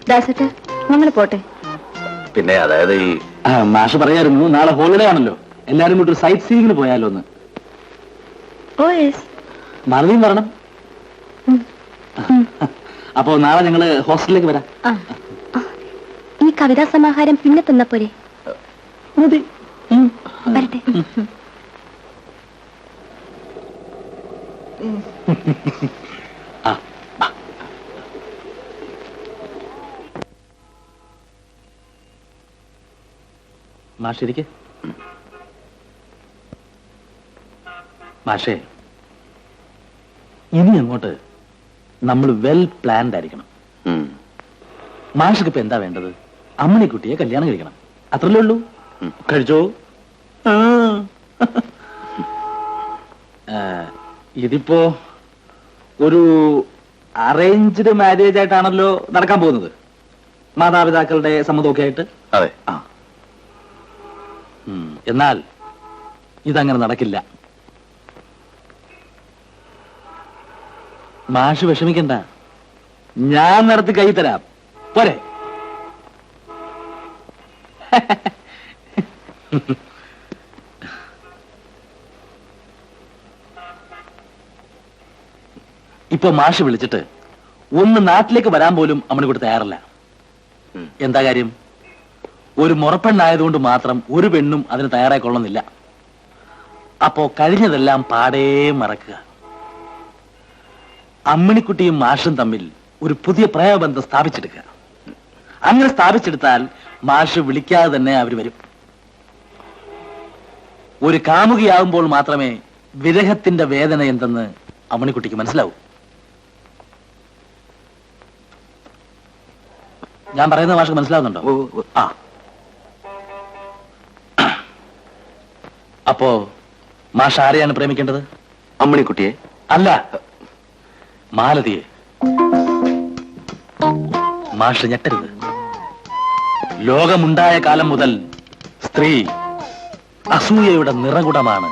ദാസേട്ടാ, ഞങ്ങൾ പോട്ടെ. പിന്നെ അതായത് ഈ മാഷ് പറയായിരുന്നു നാളെ ഹോളിഡേ ആണല്ലോ, എല്ലാരും കൂട്ടി സൈറ്റ് സീയിങ്ങിന് പോയാലോ എന്ന്. ഓ യെസ്. മറവിയും വരണം. അപ്പോ നാളെ ഞങ്ങള് ഹോസ്റ്റലിലേക്ക് വരാം. ഈ കവിതാ സമാഹാരം പിന്നെ തന്നപ്പോരെ? മതി. വരട്ടെ. മാഷിരിക്കെ. മാഷേ, ഇനി അങ്ങോട്ട് നമ്മൾ വെൽ പ്ലാൻഡ് ആയിരിക്കണം. മാഷിക്ക് ഇപ്പൊ എന്താ വേണ്ടത്? അമ്മണിക്കുട്ടിയെ കല്യാണം കഴിക്കണം, അത്രല്ലേ ഉള്ളൂ. കഴിച്ചോ. ഇതിപ്പോ ഒരു അറേഞ്ച്ഡ് മാരേജ് ആയിട്ടാണല്ലോ നടക്കാൻ പോകുന്നത്, മാതാപിതാക്കളുടെ സമ്മതമൊക്കെ ആയിട്ട്. അതെ. എന്നാൽ ഇതങ്ങനെ നടക്കില്ല. മാഷ് വിഷമിക്കണ്ട, ഞാൻ നടത്തി കൈ തരാം, പോരെ? ഇപ്പൊ മാഷ് വിളിച്ചിട്ട് ഒന്ന് നാട്ടിലേക്ക് വരാൻ പോലും അമ്മണിക്കൂട്ട് തയ്യാറല്ല. എന്താ കാര്യം? ഒരു മുറപ്പെണ്ണായതുകൊണ്ട് മാത്രം ഒരു പെണ്ണും അതിന് തയ്യാറായിക്കൊള്ളുന്നില്ല. അപ്പോ കഴിഞ്ഞതെല്ലാം പാടേ മറക്കുക. അമ്മിണിക്കുട്ടിയും മാഷും തമ്മിൽ ഒരു പുതിയ പ്രേമബന്ധം സ്ഥാപിച്ചെടുക്കുക. അങ്ങനെ സ്ഥാപിച്ചെടുത്താൽ മാഷ് വിളിക്കാതെ തന്നെ അവർ വരും. ഒരു കാമുകിയാകുമ്പോൾ മാത്രമേ വിരഹത്തിന്റെ വേദന എന്തെന്ന് അമ്മിണിക്കുട്ടിക്ക് മനസ്സിലാവൂ. ഞാൻ പറയുന്നത് മാഷ് മനസ്സിലാവുന്നുണ്ടോ? അപ്പോ മാഷ് ആരെയാണ് പ്രേമിക്കേണ്ടത്? അമ്മിണിക്കുട്ടിയെ അല്ല, മാലതിയെ. മാഷ് ഞെട്ടരുത്. ലോകമുണ്ടായ കാലം മുതൽ സ്ത്രീ അസൂയയുടെ നിറകുടമാണ്.